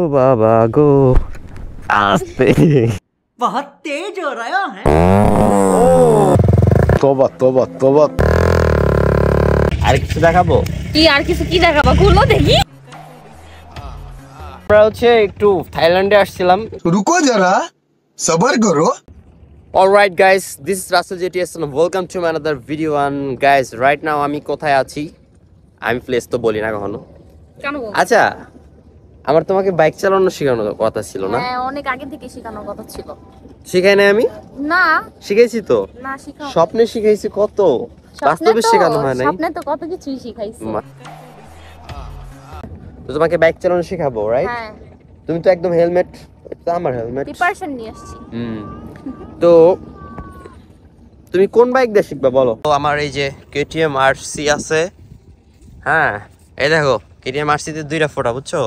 बाबा गो आस्ते बहुत तेज हो रहा है। तोबा तोबा तोबा আর কিছু দেখাবো কি আর কিছু কি দেখাবো খুলো দেখি আমরা হচ্ছে একটু থাইল্যান্ডে আসছিলাম रुको जरा सबर करो Alright guys, this is Russell JTS and welcome to another video. And guys, right now আমি কোথায় আছি আমি প্লেস তো বলি না কখনো কেন বলবো আচ্ছা আমার তোমাকে বাইক চালানো শেখানোর কথা ছিল না হ্যাঁ অনেক আগে থেকে শেখানোর কথা ছিল শিখাই না আমি না শিখাইছি তো না শিখাও স্বপ্নে শিখাইছি কত বাস্তবে শেখানো হয় নাই স্বপ্নে তো কত কিছুই শিখাইছি তো তোমাকে বাইক চালানো শেখাবো রাইট হ্যাঁ তুমি তো একদম হেলমেট এটা আমার হেলমেট প্রিপারেশন নিয়ে আসছি তো তুমি কোন বাইক দিয়ে শিখবে বলো তো আমার এই যে KTM RC আছে হ্যাঁ এই দেখো KTM RC তে দুইটা ফোঁটা বুঝছো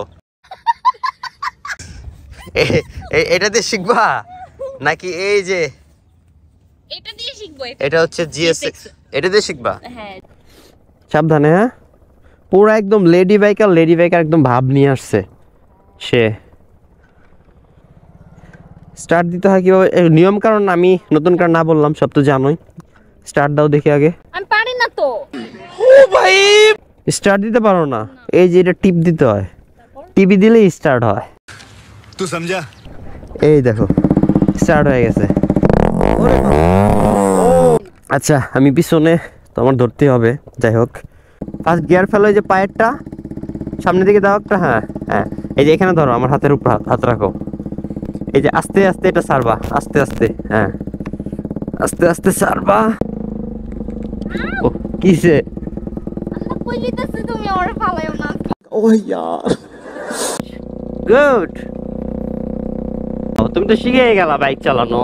এটা দিয়ে শিখবা নাকি এই যে এটা দিয়ে শিখবো এটা হচ্ছে GSX এটা দিয়ে শিখবা হ্যাঁ সাবধানে হ্যাঁ পুরো একদম লেডি বাইকার একদম ভাব নিয়ে আসছে সে স্টার্ট দিতে হয় কিভাবে নিয়ম কারণ আমি নতুন কারণ না বললাম সব তো জানোই স্টার্ট দাও দেখি আগে আমি পারি না তো ও ভাই স্টার্ট দিতে পারো না এই যে এটা টিপ দিতে হয় টিপি দিলেই স্টার্ট হয় तू समझा এই দেখো স্টার্ট হয়ে গেছে আচ্ছা আমি পিছনে তো আমার ধরতে হবে যাই হোক ফার্স্ট গিয়ার ফেলো এই যে পায়েরটা সামনের দিকে দাও একটা হ্যাঁ হ্যাঁ এই যে এখানে ধরো আমার হাতের উপর হাত রাখো এই যে আস্তে আস্তে এটা ছাড়বা আস্তে আস্তে হ্যাঁ আস্তে আস্তে ছাড়বা ও কিসে কই লিতাছ তুমি ওরে ফালাইও না ও ইয়ার গুড তুমি তো শিখে গেলা বাইক চালানো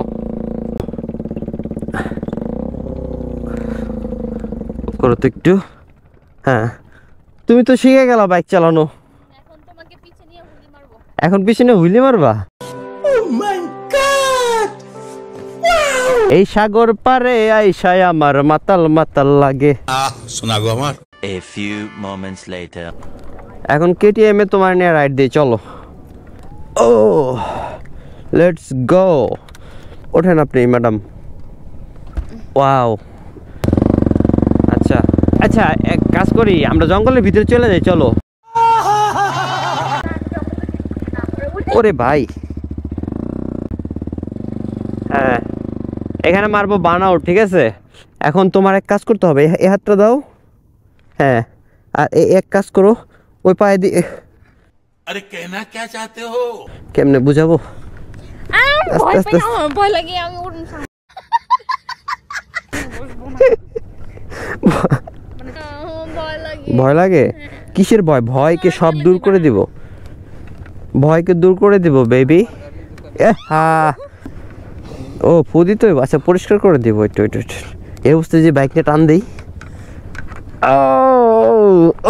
করো তো একটু হ্যাঁ তুমি তো শিখে গেলা বাইক চালানো এখন তোমাকে পিছে নিয়ে হুলি মারবো এখন পিছনে হুইলি মারবা এই সাগর পারে আইসায় আমার মাতাল মাতাল লাগে सुना गो हमार A few moments later. এখন KTM এ তোমার নিয়ে রাইড দিয়ে চলো ও লেটস গো ওঠেন আপনি ম্যাডাম ওয়াও আচ্ছা আচ্ছা এক কাজ করি আমরা জঙ্গলের ভিতরে চলে যাই চলো ওরে ভাই হ্যাঁ এখানে মারবো বানাও ঠিক আছে এখন তোমার এক কাজ করতে হবে এই হাতটা দাও হ্যাঁ আর এক কাজ করো ওই পায়ে দিয়ে अरे कहना क्या चाहते हो কেমনে বুঝাবো ভয় আস্তে পাই না ভয় লাগে আমি উঠুন ভয় লাগে ভয় লাগে কিসের ভয় ভয়কে সব দূর করে দিব ভয়কে দূর করে দিব বেবি ও ফুদি তো আচ্ছা পরিষ্কার করে দিব একটু একটু এই অবস্থায় যে বাইকটা টান দেই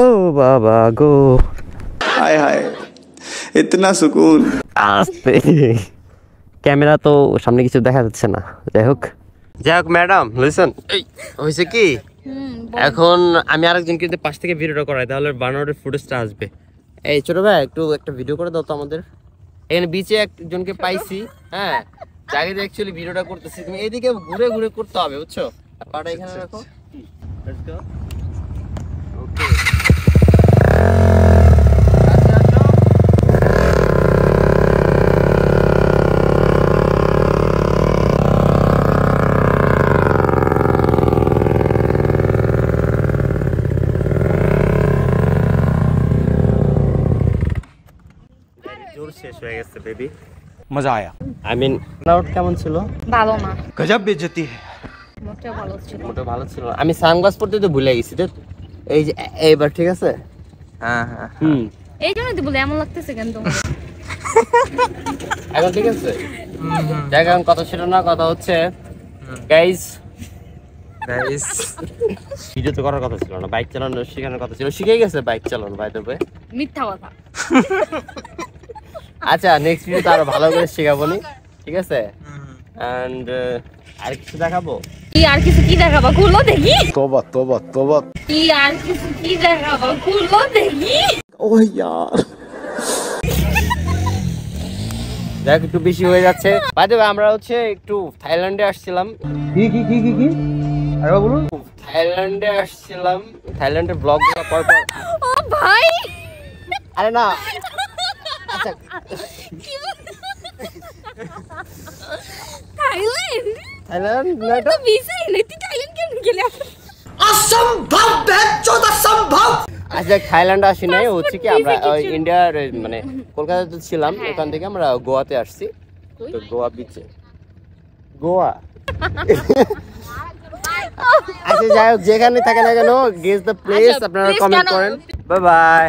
ও বাবা গো हाय हाय इतना सुकून আস্তে ক্যামেরা তো সামনে কিছু দেখা যাচ্ছে না যাই হোক ম্যাডাম লিসেন এই হইছে কি এখন আমি আরেকজনকে যদি পাশ থেকে ভিডিওটা করাই তাহলে বার্নআউটের ফুটেজটা আসবে এই ছোট ভাই একটু একটা ভিডিও করে দাও তো আমাদের এখানে বিচে একজনকে পাইছি হ্যাঁ যাকে অ্যাকচুয়ালি ভিডিওটা করতেছি তুমি এদিকে ঘুরে ঘুরে করতে হবে বুঝছো পাটা এখানে রাখো লেটস গো ওকে শেষ হয়ে গেছে বেবি मजा आया আই মিন ক্লাউড কেমন ছিল ভালো না गजब बेइज्जती है মোটে ভালো ছিল ওটা ভালো ছিল আমি সানগ্লাস পরতে তো ভুলে গেছি তো এই যে এইবার ঠিক আছে हाँ हाँ এই জন্যই তো বলে এমন লাগতেছে কেন তোমার এখন ঠিক আছে দেখ এখন কথা ছিল না কথা হচ্ছে গাইস गाइस ভিডিও তো করার কথা ছিল না বাইক চালানো শেখানোর কথা ছিল শিখে গেছে বাইক চালানো বাই দ্য ওয়ে মিথ্যা কথা আচ্ছা নেক্সট ভিডিওতে আরো ভালো করে শেখাবো নি ঠিক আছে এন্ড আর কিছু দেখাবো কি আর কিছু কি দেখাবো খুলো দেখি तोबा तोबा तोबा কি আর কিছু কি দেখাবো খুলো দেখি ও ইয়ার যাই হোক, একটু বেশি হয়ে যাচ্ছে। বাই দ্য ওয়ে, আমরা হচ্ছে একটু থাইল্যান্ডে আসছিলাম। কি আরে বলুন। থাইল্যান্ডে আসছিলাম, থাইল্যান্ডের ব্লগ গুলো পর পর। ও ভাই, আরে না, আচ্ছা থাইল্যান্ড থাইল্যান্ড না এটা? তো ভিসা নেই, তুই থাইল্যান্ড কেন গেলি? असंभव बेचौद असंभव আচ্ছা, থাইল্যান্ড আসি নাই, হচ্ছে কি আমরা Passport visa কিছু- ইন্ডিয়ার মানে কলকাতাতে ছিলাম, ওখান থেকে আমরা গোয়াতে আসছি। তো গোয়া বিচে, গোয়া। আচ্ছা যাই হোক, যেখানে থাকে না কেন, গেস দ্য প্লেস, আচ্ছা, আপনারা please কমেন্ট জানাও। করেন। Bye bye.